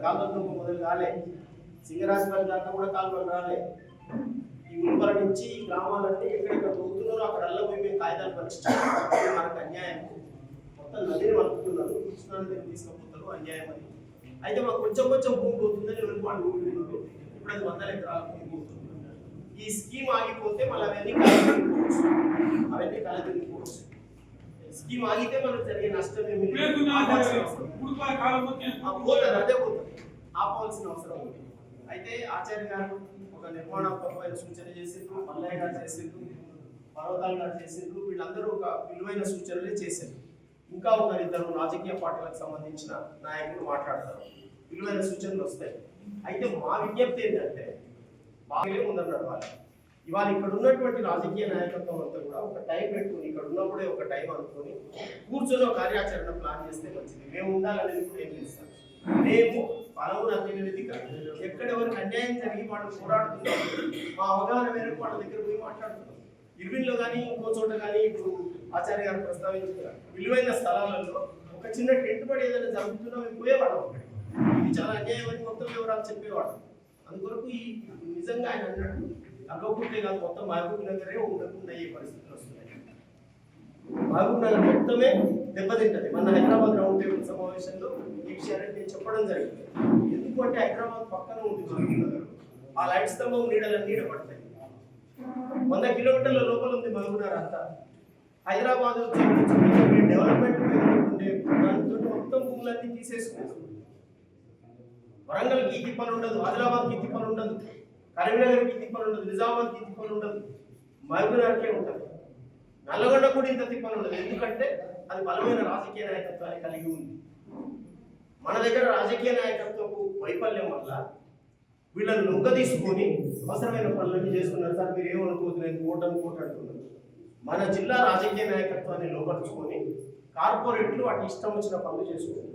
కాలువతో మొదలు కాలే, సింగరాజపల్లి దాకా కూడా కాలువలు రాలే. ఈ ఉల్పర నుంచి ఈ గ్రామాలన్నీ ఎక్కడెక్కడ పోతున్నారో అక్కడ పోయి మేము కాగితాలు పరిష్కరించాలి. మనకు అన్యాయం, మొత్తం నదిని వలుపుతున్నారు, కృష్ణానదిని తీసుకుపోతారు, అన్యాయం అని. అయితే మాకు కొంచెం కొంచెం భూమి పోతుందని వెనుకబాటు భూమి ఇప్పుడు అది 100 ఎకరాల భూమి పోతుంది. ఈ స్కీమ్ ఆగిపోతే మళ్ళీ అవన్నీ కలదిరిపోవచ్చు. స్కీమ్ ఆగితే మనకు జరిగే నష్టం ఏమి పోతుంది, అదే పోతుంది, ఆపవలసిన అవసరం ఉంది. అయితే ఆచార్య గారు ఒక నిర్మాణాత్మకమైన సూచన చేసిండ్రు, మల్లయ్య గారు చేసిండ్రు, పర్వతాలు గారు చేసిండ్రు, వీళ్ళందరూ ఒక విలువైన సూచనలే చేశారు. ఇంకా ఒకరిద్దరు రాజకీయ పార్టీలకు సంబంధించిన నాయకులు మాట్లాడతారు, విలువైన సూచనలు వస్తాయి. అయితే మా విజ్ఞప్తి ఏంటంటే బాగా ముందర నడవాలి. ఇవాళ ఇక్కడ ఉన్నటువంటి రాజకీయ నాయకత్వం అంతా కూడా ఒక టైం పెట్టుకుని, ఇక్కడ ఉన్నప్పుడే ఒక టైం అనుకుని కూర్చొని ఒక కార్యాచరణ ప్లాన్ చేస్తే మంచిది. మేము ఉండాలనేది కూడా ఏం చేస్తాం, మేము పలవురు అత్యధిక ఎక్కడెవరికి అన్యాయం జరిగి వాళ్ళు పోరాడుతున్నాం, మా అవగాహన మేరకు వాళ్ళ దగ్గర పోయి మాట్లాడుతున్నాం. ఇర్విన్లో కానీ ఇంకో చోట కానీ ఇప్పుడు ఆచార్య గారు ప్రస్తావించారు, విలువైన స్థలాలలో ఒక చిన్న టెంట్ పడి ఏదైనా జరుగుతున్నా మేము పోయేవాళ్ళం. ఇది చాలా అన్యాయం అని మొత్తం వివరాలు చెప్పేవాడు. అందుకొరకు ఈ నిజంగా ఆయన అన్నట్టు అగ్గకుంటే కాదు, మొత్తం మహబూబ్ నగరే ఉండకుండా అయ్యే పరిస్థితులు వస్తున్నాయి. మహబూబ్ నగర్ మొత్తమే దెబ్బతింటది. మన హైదరాబాద్ రౌండ్ టేబుల్ సమావేశంలో ఈ విషయాన్ని నేను చెప్పడం జరిగింది. ఎందుకంటే హైదరాబాద్ పక్కన ఉంది మహబూబ్ నగర్, ఆ లైట్ స్తంభం నీడ పడతాయి. 100 కిలోమీటర్ల లోపల ఉంది మహబూబ్ నగర్ అంతా. హైదరాబాద్ డెవలప్మెంట్ ఉండే దాంతో మొత్తం భూములన్నీ తీసేసుకున్నాం. వరంగల్కి ఈ తిప్పలు ఉండదు, ఆదిలాబాద్కి ఈ తిప్పలు ఉండదు, కరీంనగర్కి ఈ తిప్పలు ఉండదు, నిజామాబాద్కి ఈ తిప్పలు ఉండదు, మహబూబ్ నగర్కే ఉంటుంది. నల్లగొండ కూడా ఇంత తిప్పలు ఉండదు, ఎందుకంటే అది బలమైన రాజకీయ నాయకత్వాన్ని కలిగి ఉంది. మన దగ్గర రాజకీయ నాయకత్వపు వైఫల్యం వల్ల వీళ్ళని లొంగ తీసుకొని అవసరమైన పనులన్నీ చేస్తున్నారు. సార్ మీరు ఏమనుకోవద్దు, కోట అంటున్నారు. మన జిల్లా రాజకీయ నాయకత్వాన్ని లోపరుచుకొని కార్పొరేట్లు వాటి ఇష్టం వచ్చిన పనులు చేసుకుంటున్నారు.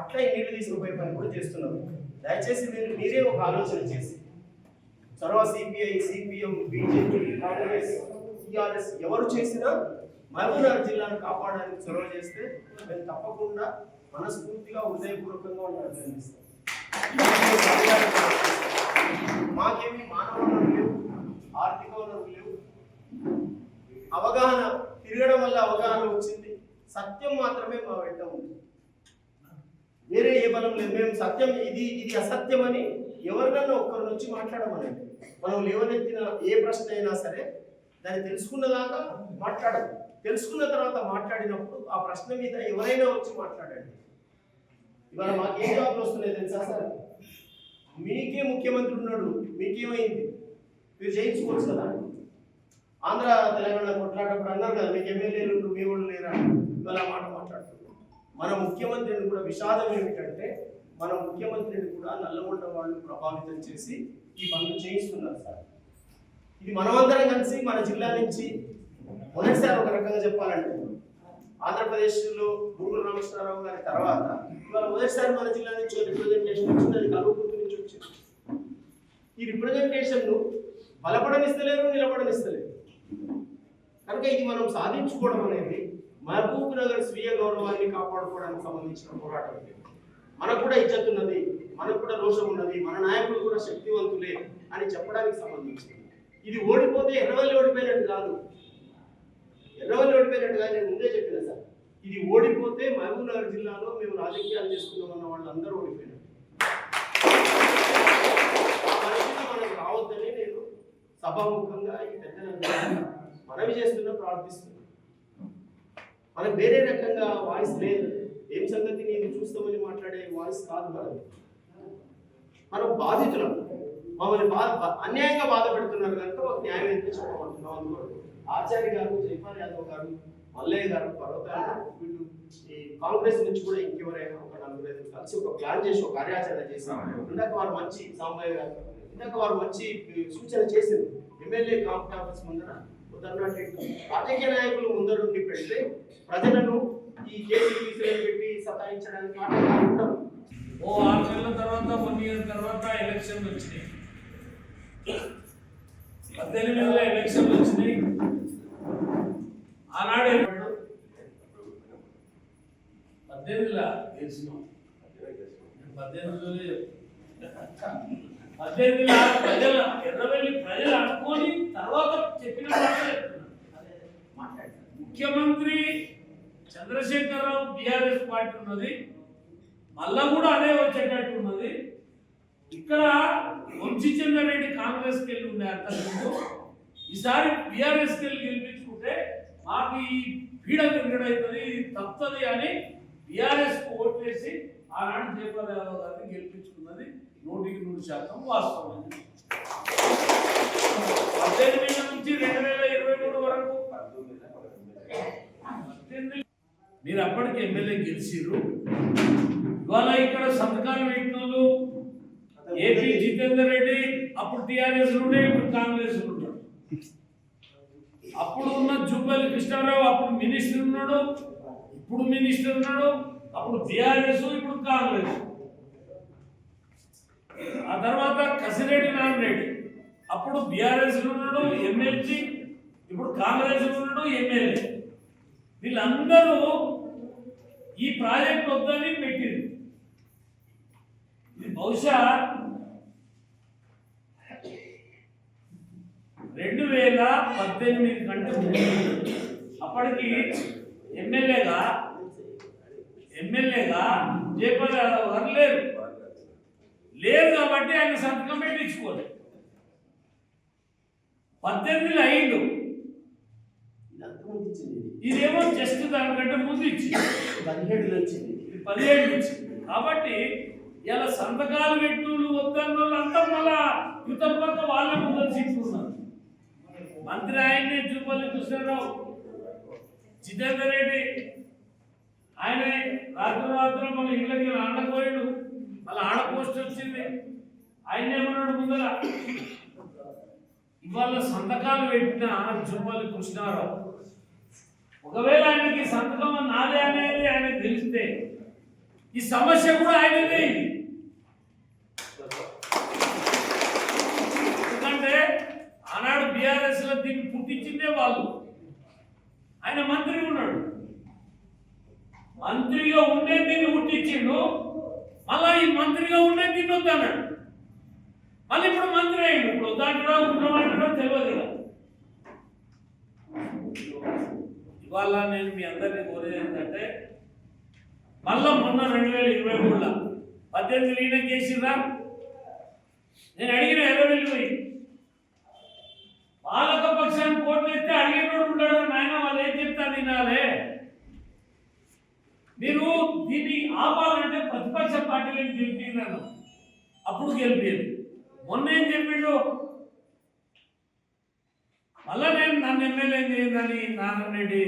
అట్లా ఈ నీళ్లు తీసుకుపోయే పని కూడా చేస్తున్నారు. దయచేసి మీరే ఒక ఆలోచన చేసి చొరవ CPI, CPM, BJP, Congress, TRS ఎవరు చేసినా మహబూబ్ నగర్ జిల్లాను కాపాడడానికి చొరవ చేస్తే మేము తప్పకుండా మనస్ఫూర్తిగా హృదయపూర్వకంగా అభినందిస్తాం. మాకేమి మానవ వనరులు లేవు, ఆర్థిక వనరులు లేవు. అవగాహన తిరగడం వల్ల అవగాహన వచ్చింది. సత్యం మాత్రమే మా వెంట ఉంది, వేరే ఏ బలం లేదు. మేము సత్యం ఇది అసత్యం అని ఎవరికన్నా ఒక్కరి నుంచి మాట్లాడమనండి. మనం లేవనెత్తిన ఏ ప్రశ్న అయినా సరే దాన్ని తెలుసుకున్నదాకా మాట్లాడదు. తెలుసుకున్న తర్వాత మాట్లాడినప్పుడు ఆ ప్రశ్న మీద ఎవరైనా వచ్చి మాట్లాడండి. ఇవాళ మాకేం జాబ్లు వస్తున్నాయి తెలుసా సార్? మీకే ముఖ్యమంత్రి ఉన్నాడు, మీకేమైంది? మీరు చేయించుకోవచ్చు కదా. ఆంధ్ర తెలంగాణ కొట్లాడప్పుడు అన్నారు కదా, మీకు ఎమ్మెల్యేలు మీ వాళ్ళు లేరా, ఇవాళ మాట మాట్లాడుతున్నారు. మన ముఖ్యమంత్రిని కూడా విషాదం ఏమిటంటే మన ముఖ్యమంత్రిని కూడా నల్లగొండ వాళ్ళు ప్రభావితం చేసి ఈ పనులు చేయిస్తున్నారు సార్. ఇది మనమందరం కలిసి మన జిల్లా నుంచి మొదటిసారి ఒక రకంగా చెప్పాలంటే ఆంధ్రప్రదేశ్లో గూగుల్ రామకృష్ణారావు గారి తర్వాత ఇవాళ మొదటిసారి మన జిల్లా నుంచి రిప్రజెంటేషన్ వచ్చింది. అది కల్వకుర్తి నుంచి వచ్చింది. ఈ రిప్రజెంటేషన్ను బలపడనిస్తలేరు, నిలబడనిస్తలేరు. కనుక ఇది మనం సాధించుకోవడం అనేది మహబూబ్ నగర్ స్వీయ గౌరవాన్ని కాపాడుకోవడానికి సంబంధించిన పోరాటం. మనకు కూడా ఇజ్జత్ ఉన్నది, మనకు కూడా రోషం ఉన్నది, మన నాయకులు కూడా శక్తివంతులే అని చెప్పడానికి సంబంధించింది. ఇది ఓడిపోతే ఎర్రవల్లి ఓడిపోయినట్టు కాదు, నేను ముందే చెప్పిన సార్. ఇది ఓడిపోతే మహబూబ్ నగర్ జిల్లాలో మేము రాజకీయాలు చేసుకున్నామన్న వాళ్ళందరూ ఓడిపోయినారు. మనకు రావద్దని నేను సభాముఖంగా ఈ పెద్దలందరూ మనవి చేస్తున్నా, ప్రార్థిస్తున్నా. మనకు వేరే రకంగా వాయిస్ లేదు. ఏం సంగతి నేను చూస్తామని మాట్లాడే వాయిస్ కాదు మనది. మనం బాధితులం, మమ్మల్ని అన్యాయంగా బాధ పెడుతున్నారు కనుక ఒక న్యాయం అయితే చెప్పమంటున్నాం. అందులో ఆచార్య గారు, జైపాల్ యాదవ్ గారు, మల్లయ్య గారు, పర్వతాలు గారు, వీళ్ళు ఈ కాంగ్రెస్ నుంచి కూడా ఇంకెవరైనా ఒక 4-5 కలిసి ఒక ప్లాన్ చేసి ఒక కార్యాచరణ చేశారు. ఇందాక వారు మంచి సాంబయ్య గారు ఇందాక వారు మంచి సూచన చేసింది. ఎమ్మెల్యే కాంగ్రెస్ ఆఫీస్ ముందర రాజకీయ నాయకులు ముందరుండి పెడితే ప్రజలను ఈ కేసులు పెట్టి సతాయించడానికి ఉంటారు. ఓ 6 నెలల తర్వాత 1 ఇయర్ తర్వాత ఎలక్షన్లు వచ్చినాయి. 18లో ఎలక్షన్లు వచ్చినాయి. ఆనాడు 18లో గెలిచినాం. 18 ప్రజలు ఎర్రవెల్లి ప్రజలు అనుకొని తర్వాత చెప్పిన ముఖ్యమంత్రి చంద్రశేఖరరావు బీఆర్ఎస్ పార్టీ ఉన్నది, మళ్ళా కూడా అదే వచ్చేటట్టు ఉన్నది. ఇక్కడ వంశీచంద్రరెడ్డి కాంగ్రెస్కి వెళ్ళి ఉండే అంతకుముందు, ఈసారి బీఆర్ఎస్కి వెళ్ళి గెలిపించుకుంటే మాకు ఈ పీడ విరగడవుతుంది, తప్పుతుంది అని బీఆర్ఎస్ ఓటు వేసి ఆనాడు జయపాల్ యాదవ్ గారిని గెలిపించుకున్నది 100% వాస్తవం. 18 నుంచి 2023 వరకు మీరు అప్పటికి ఎమ్మెల్యే గెలిచిర్రు. ఇవాళ ఇక్కడ సంతకాలు పెట్టినోళ్ళు ఏపీ జితేందర్ రెడ్డి అప్పుడు టీఆర్ఎస్ ఉండే, ఇప్పుడు కాంగ్రెస్ ఉన్నాడు. అప్పుడు ఉన్న జూపల్లి కృష్ణారావు అప్పుడు మినిస్టర్ ఉన్నాడు, ఇప్పుడు మినిస్టర్ ఉన్నాడు. అప్పుడు బీఆర్ఎస్, ఇప్పుడు కాంగ్రెస్. ఆ తర్వాత కసిరెడ్డి నారాయణరెడ్డి అప్పుడు బీఆర్ఎస్ ఉన్నాడు, ఎమ్మెల్సీ, ఇప్పుడు కాంగ్రెస్ ఉన్నాడు, ఎమ్మెల్యే. వీళ్ళందరూ ఈ ప్రాజెక్ట్ వద్దని పెట్టింది. ఇది బహుశా 2018 కంటే ముందు. అప్పటికి ఎమ్మెల్యేగా జయపాల్ యాదవ్ గారు లేరు కాబట్టి ఆయన సంతకం పెట్టించుకోలేదు. 18 అయిండు, ఇదేమో జస్ట్ దానికంటే ముందు ఇచ్చింది, 17 వచ్చింది. కాబట్టి ఇలా సంతకాలు పెట్టులు వద్దన్న వాళ్ళు అంతా మళ్ళా ఇతర పక్క వాళ్ళ ముందు తీసుకున్నారు. మంత్రి ఆయన్ని జూపల్లి కృష్ణారావు, జితేందర్ రెడ్డి ఆయన రాత్రి మన ఇళ్ళకి ఆడపోయాడు, మళ్ళీ ఆడ పోస్ట్ వచ్చింది. ఆయన ఏమన్నాడు ముందర, ఇవాళ సంతకాలు పెట్టిన జూపల్లి కృష్ణారావు ఒకవేళ ఆయనకి సంతకం నాదే అనేది ఆయనకు తెలిస్తే ఈ సమస్య కూడా ఆయనదే. ఎందుకంటే ఆనాడు బీఆర్ఎస్ లో దీన్ని పుట్టించిందే వాళ్ళు. ఆయన మంత్రి ఉన్నాడు, మంత్రిగా ఉండే దీన్ని పుట్టించిండు, మళ్ళా ఈ మంత్రిగా ఉండే దీన్ని వద్దన్నాడు. మళ్ళీ ఇప్పుడు మంత్రి అయ్యిండు, ఇప్పుడు వద్దంటాడో ఉండమంటాడో తెలియదు. ఇవాళ నేను మీ అందరినీ కోరేది ఏంటంటే, మళ్ళా మొన్న 2023లో 18 ఈయన చేసిరా, నేను అడిగిన 20 పోయి పాలక పక్షాన్ని కోట్లు ఎత్తే అడిగినోడు ఉంటాడు. నాయన వాళ్ళు ఏం చెప్తారు వినాలే. మీరు దీన్ని ఆపాలంటే ప్రతిపక్ష పార్టీలను గెలిపినాను, అప్పుడు గెలిపారు. మొన్న ఏం చెప్పిండు, మళ్ళా నేను నన్ను ఎమ్మెల్యే చేయదని నారాయణరెడ్డి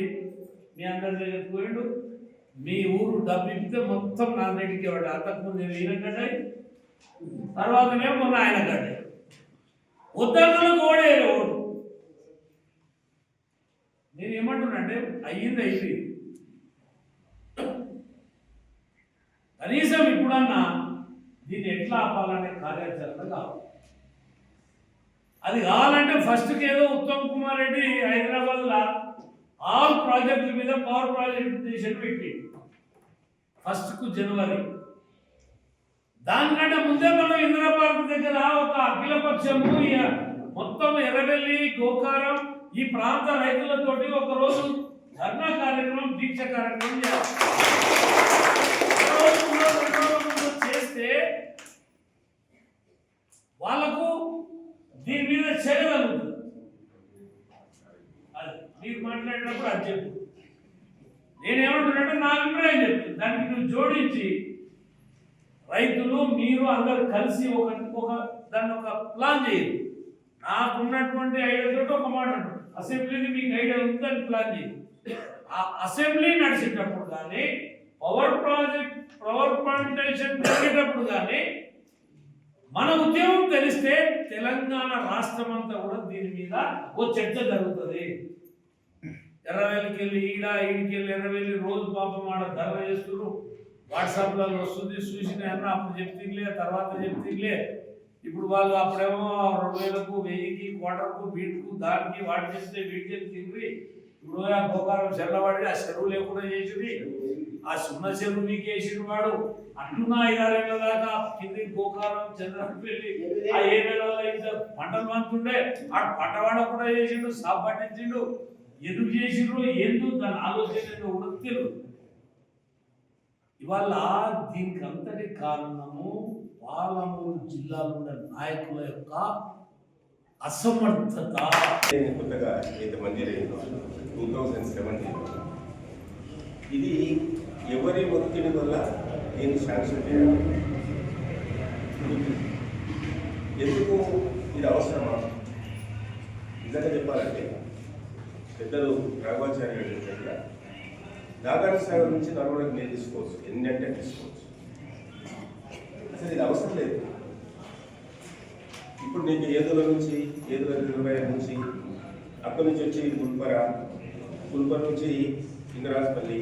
మీ అందరి దగ్గర పోయిండు. మీ ఊరు డబ్బు ఇప్పితే మొత్తం నారాయణరెడ్డికి ఇవ్వడు. అంతకుముందు ఈయన గడ్డాయి, తర్వాతనే మొన్న ఆయన గడ్డాయి. ఉత్తరాలకు ఓడేరు ఓడు. నేను ఏమంటున్నానంటే అయ్యింది అయిపోయింది. కనీసం ఇప్పుడన్నా దీన్ని ఎట్లా ఆపాలనే కార్యాచరణ కావాలి. అది కావాలంటే ఫస్ట్కి ఏదో ఉత్తమ్ కుమార్ రెడ్డి హైదరాబాద్లో ఆల్ ప్రాజెక్టుల మీద పవర్ ప్రాజెక్ట్ పెట్టి ఫస్ట్కు జనవరి. దానికంటే ముందే మనం ఇందిరా పార్క్ దగ్గర ఒక అఖిలపక్షము మొత్తం ఎర్రవెల్లి, గోకారం ఈ ప్రాంత రైతులతోటి ఒకరోజు ధర్నా కార్యక్రమం, దీక్ష కార్యక్రమం చేస్తే వాళ్ళకు దీని మీద చేయగలుగుతుంది. అది మీరు మాట్లాడినప్పుడు అది చెప్పు. నేనేమంటున్నానంటే నా అభిప్రాయం చెప్తాను, దానికి నువ్వు జోడించి రైతులు మీరు అందరు కలిసి దాన్ని ఒక ప్లాన్ చేయండి. నాకున్నటువంటి ఐడియాతో ఒక మాట అసెంబ్లీని మీకు ఐడియా ఉందని ప్లాన్ చేయండి. ఆ అసెంబ్లీ నడిచేటప్పుడు కానీ పవర్ ప్లాంటేషన్ జరిగేటప్పుడు కానీ మన ఉద్యమం తెలిస్తే తెలంగాణ రాష్ట్రం అంతా కూడా దీని మీద ఓ చర్చ జరుగుతుంది. ఎర్రవెల్లికి వెళ్ళి ఈడికి వెళ్ళి ఎర్రవెల్లి రోజు పాపం ఆడ ధర్మ చేస్తున్నారు. వాట్సాప్లో వస్తుంది, చూసిన అప్పుడు చెప్తీలే, తర్వాత చెప్తీలే. ఇప్పుడు వాళ్ళు అప్పుడేమో 2000కు 1000కి క్వార్టర్కు వీటికు దానికి వాటి చేస్తే వీటి తిరిగి ఇప్పుడు ఆ గోకారం చెల్లవాడి ఆ చెరువు లేకుండా చేసింది, ఆ సున్న చెరువు మీకు వేసిండు వాడు. అట్టున్న 5-6 ఏళ్ళ దాకా కింది గోకారం చంద్రపల్లి ఆ 7 నెలల ఇంత పంటలు పంతుండే ఆ పంట కూడా చేసిండు, సాగు పట్టించిండు. ఎందుకు చేసిండ్రు ఎందుకు దాని ఆలోచన వృత్తులు. ఇవాళ దీనికి అంతటి కారణము పాలమూరు జిల్లాలో ఉన్న నాయకుల యొక్క అసమర్థత. కొత్తగా అయితే మంజూరైందో 2017 ఇది ఎవరి ఒత్తిడి వల్ల దీన్ని శాంక్షన్ చేయాలి, ఎందుకు ఇది అవసరమా? నిజంగా చెప్పాలంటే పెద్దలు రాఘవాచార్య గారు చెప్పినట్టుగా నాగార్జున సాగర్ నుంచి నడవడానికి నేను తీసుకోవచ్చు, ఎన్ని అంటే తీసుకోవచ్చు. అసలు ఇది అవసరం లేదు. ఇప్పుడు నీకు ఏదుల నుంచి ఏదుల రిజర్వాయర్ నుంచి అక్కడి నుంచి వచ్చి పుల్పర నుంచి ఇంద్రాజపల్లి,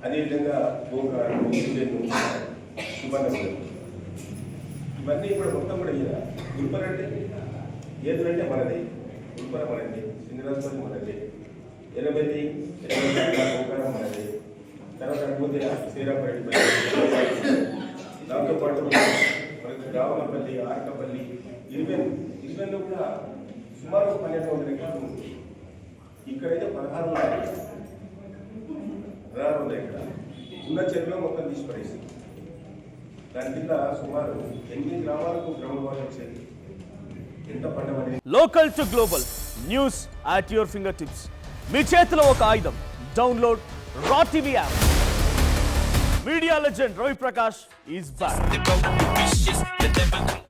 అదేవిధంగా గోకారం, సుబర్ణపురం, ఇవన్నీ కూడా మొత్తం కూడా ఇలా పుల్పర అంటే ఏదులంటే మనది, పుల్పర మనది, ఇంద్రాజపల్లి మనది, ఎనబెల్లి గోకారం మనది, తర్వాత పోతే శ్రీరాంపల్లి, దాంతోపాటు మనకి రావణపల్లి, ఆర్కపల్లి, ఇరువెన్లో కూడా సుమారు 1200 ఎకరాలు ఉంది. ఇక్కడైతే 16 ఉన్నాయి. ఇక్కడ ఉన్న చెరువులో మొత్తం తీసి పడేసింది. దాని కింద సుమారు 8 గ్రామాలకు గ్రామాలు వచ్చేది. ఎంత పండమని. Local to global news at your finger tips. మీ చేతిలో ఒక ఆయుధం. Download raw TV app. Media legend Ravi Prakash is back.